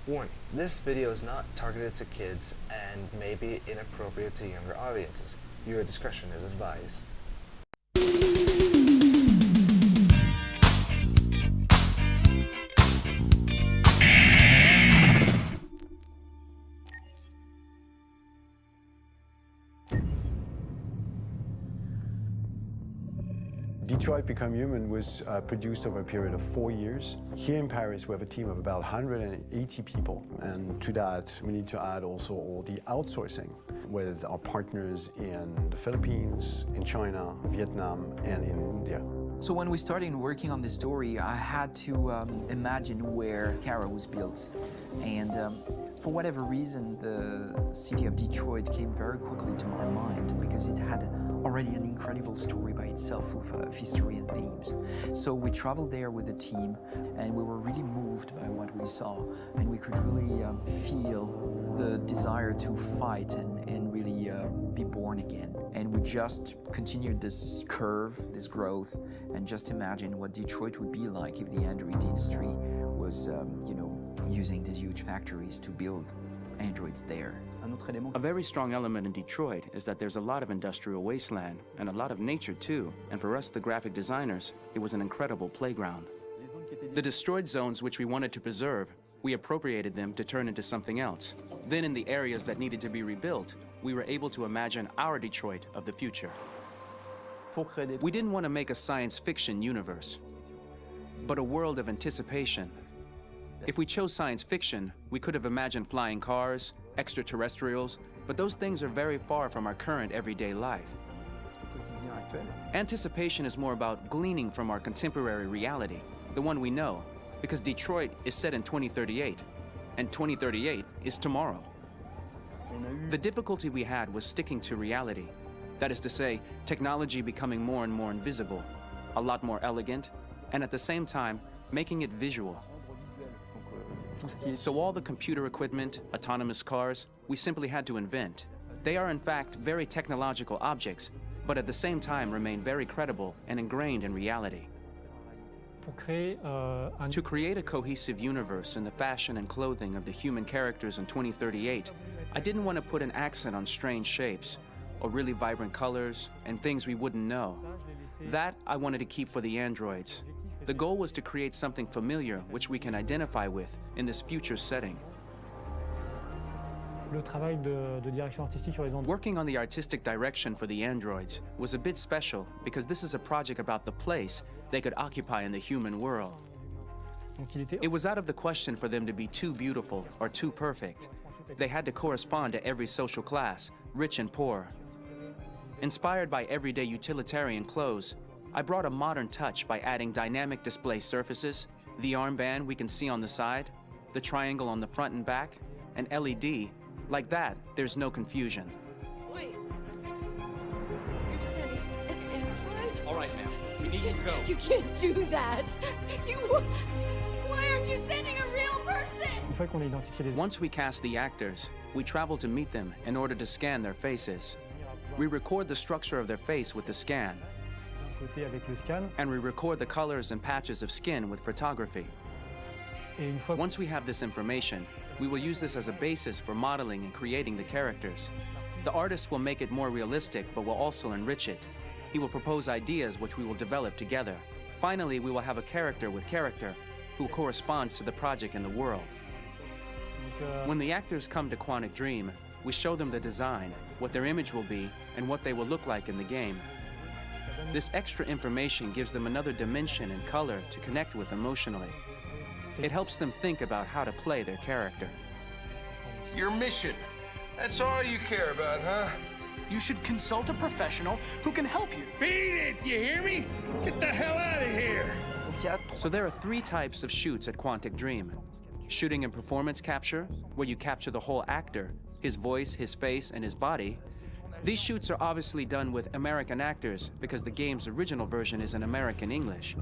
Warning, this video is not targeted to kids and may be inappropriate to younger audiences. Your discretion is advised. Detroit Become Human was produced over a period of 4 years. Here in Paris, we have a team of about 180 people. And to that, we need to add also all the outsourcing with our partners in the Philippines, in China, Vietnam, and in India. So when we started working on this story, I had to imagine where Kara was built. And for whatever reason, the city of Detroit came very quickly to my mind because it had already an incredible story by itself full of history and themes. So we traveled there with the team and we were really moved by what we saw, and we could really feel the desire to fight and really be born again. And we just continued this curve, this growth, and just imagine what Detroit would be like if the Android industry was, using these huge factories to build androids there. A very strong element in Detroit is that there's a lot of industrial wasteland and a lot of nature too, and for us, the graphic designers, it was an incredible playground. The destroyed zones which we wanted to preserve, we appropriated them to turn into something else. Then in the areas that needed to be rebuilt, we were able to imagine our Detroit of the future. We didn't want to make a science fiction universe, but a world of anticipation. If we chose science fiction, we could have imagined flying cars, extraterrestrials, but those things are very far from our current everyday life. Anticipation is more about gleaning from our contemporary reality, the one we know, because Detroit is set in 2038, and 2038 is tomorrow. The difficulty we had was sticking to reality. That is to say, technology becoming more and more invisible, a lot more elegant, and at the same time, making it visual. So all the computer equipment, autonomous cars, we simply had to invent. They are in fact very technological objects, but at the same time remain very credible and ingrained in reality. To create a cohesive universe in the fashion and clothing of the human characters in 2038, I didn't want to put an accent on strange shapes, or really vibrant colors, and things we wouldn't know. That I wanted to keep for the androids. The goal was to create something familiar which we can identify with in this future setting. Working on the artistic direction for the androids was a bit special because this is a project about the place they could occupy in the human world. It was out of the question for them to be too beautiful or too perfect. They had to correspond to every social class, rich and poor. Inspired by everyday utilitarian clothes, I brought a modern touch by adding dynamic display surfaces, the armband we can see on the side, the triangle on the front and back, an LED. Like that, there's no confusion. Wait. You're sending an android? All right, ma'am. We need to go. You can't do that. Why aren't you sending a real person? Once we cast the actors, we travel to meet them in order to scan their faces. We record the structure of their face with the scan, and we record the colors and patches of skin with photography. Once we have this information, we will use this as a basis for modeling and creating the characters. The artist will make it more realistic, but will also enrich it. He will propose ideas which we will develop together. Finally, we will have a character with character who corresponds to the project and the world. When the actors come to Quantic Dream, we show them the design, what their image will be, and what they will look like in the game. This extra information gives them another dimension and color to connect with emotionally. It helps them think about how to play their character. Your mission. That's all you care about, huh? You should consult a professional who can help you. Beat it, you hear me? Get the hell out of here! So there are 3 types of shoots at Quantic Dream. Shooting and performance capture, where you capture the whole actor, his voice, his face, and his body. These shoots are obviously done with American actors because the game's original version is in American English.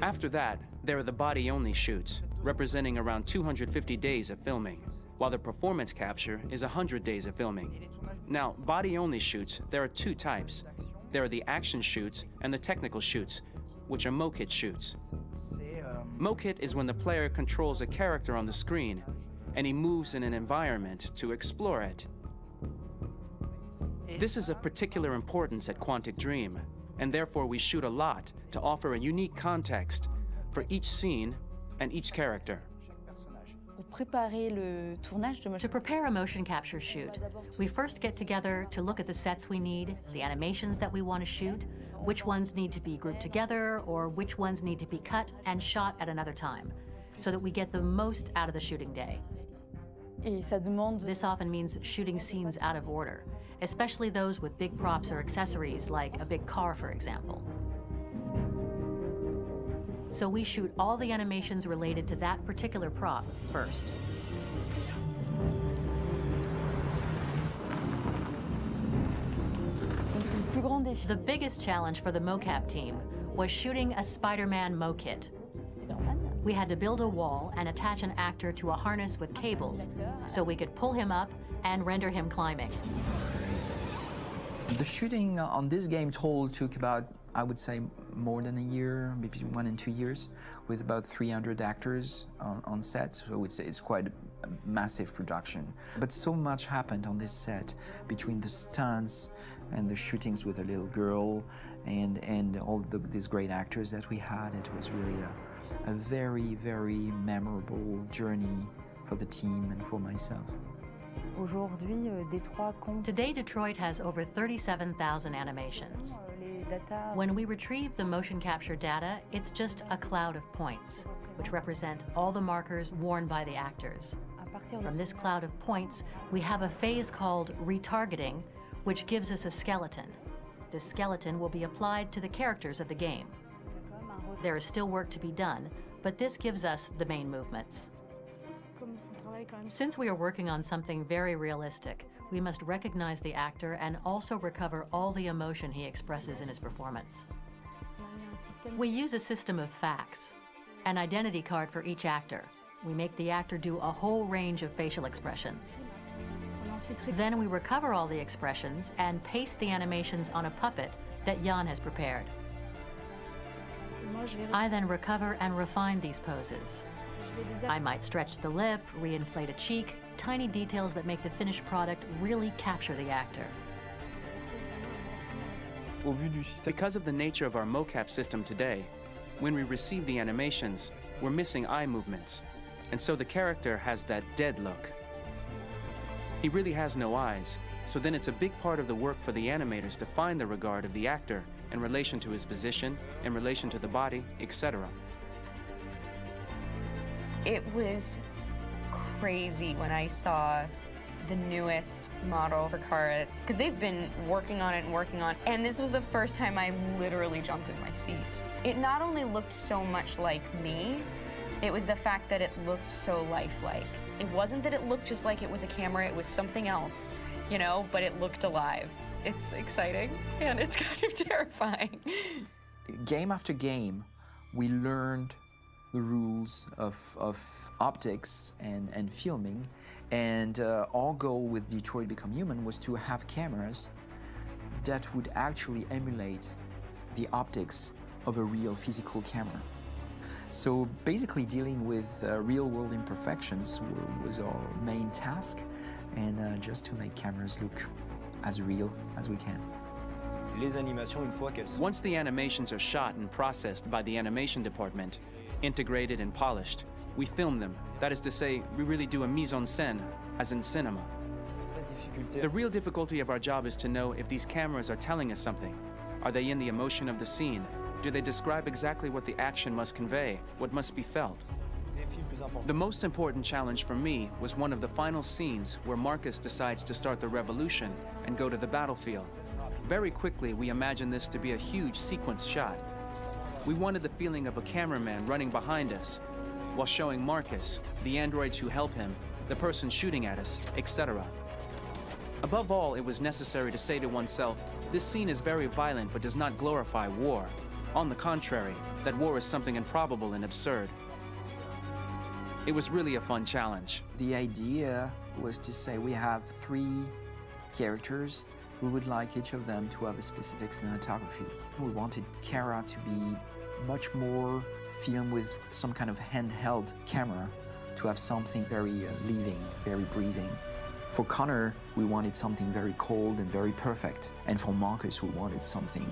After that, there are the body-only shoots, representing around 250 days of filming, while the performance capture is 100 days of filming. Now, body-only shoots, there are 2 types. There are the action shoots and the technical shoots, which are mo-kit shoots. Mokit is when the player controls a character on the screen and he moves in an environment to explore it. This is of particular importance at Quantic Dream, and therefore we shoot a lot to offer a unique context for each scene and each character. To prepare a motion capture shoot, we first get together to look at the sets we need, the animations that we want to shoot, which ones need to be grouped together, or which ones need to be cut and shot at another time, so that we get the most out of the shooting day. This often means shooting scenes out of order, especially those with big props or accessories, like a big car, for example. So we shoot all the animations related to that particular prop first. The biggest challenge for the mocap team was shooting a Spider-Man mokit. We had to build a wall and attach an actor to a harness with cables so we could pull him up and render him climbing. The shooting on this game total took about, I would say, more than a year, maybe 1 and 2 years, with about 300 actors on set. So I would say it's quite a massive production. But so much happened on this set between the stunts and the shootings with a little girl and all these great actors that we had. It was really a very, very memorable journey for the team and for myself. Today, Detroit has over 37,000 animations. When we retrieve the motion capture data, it's just a cloud of points, which represent all the markers worn by the actors. From this cloud of points, we have a phase called retargeting, which gives us a skeleton. This skeleton will be applied to the characters of the game. There is still work to be done, but this gives us the main movements. Since we are working on something very realistic, we must recognize the actor and also recover all the emotion he expresses in his performance. We use a system of facts, an identity card for each actor. We make the actor do a whole range of facial expressions. Then we recover all the expressions and paste the animations on a puppet that Jan has prepared. I then recover and refine these poses. I might stretch the lip, reinflate a cheek, tiny details that make the finished product really capture the actor. Because of the nature of our mocap system today, when we receive the animations, we're missing eye movements, and so the character has that dead look. He really has no eyes, so then it's a big part of the work for the animators to find the regard of the actor in relation to his position, in relation to the body, etc. It was crazy when I saw the newest model for Kara, because they've been working on it and working on it, and this was the first time I literally jumped in my seat. It not only looked so much like me, it was the fact that it looked so lifelike. It wasn't that it looked just like it was a camera, it was something else, you know, but it looked alive. It's exciting, and it's kind of terrifying. Game after game, we learned the rules of optics and filming, and our goal with Detroit Become Human was to have cameras that would actually emulate the optics of a real physical camera. So basically dealing with real-world imperfections was our main task, and just to make cameras look as real as we can. Once the animations are shot and processed by the animation department, integrated and polished, we film them. That is to say, we really do a mise en scène, as in cinema. The real difficulty of our job is to know if these cameras are telling us something. Are they in the emotion of the scene? Do they describe exactly what the action must convey, what must be felt? The most important challenge for me was one of the final scenes where Marcus decides to start the revolution and go to the battlefield. Very quickly, we imagined this to be a huge sequence shot. We wanted the feeling of a cameraman running behind us, while showing Marcus, the androids who help him, the person shooting at us, etc. Above all, it was necessary to say to oneself, this scene is very violent but does not glorify war. On the contrary, that war is something improbable and absurd. It was really a fun challenge. The idea was to say we have 3 characters. We would like each of them to have a specific cinematography. We wanted Kara to be much more film with some kind of handheld camera to have something very living, very breathing. For Connor, we wanted something very cold and very perfect. And for Marcus, we wanted something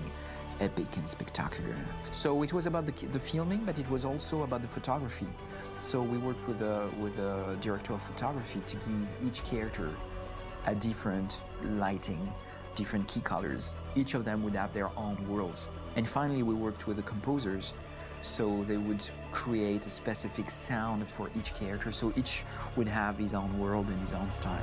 epic and spectacular. So it was about the filming, but it was also about the photography. So we worked with a director of photography to give each character a different lighting, different key colors. Each of them would have their own worlds. And finally, we worked with the composers, so they would create a specific sound for each character, so each would have his own world and his own style.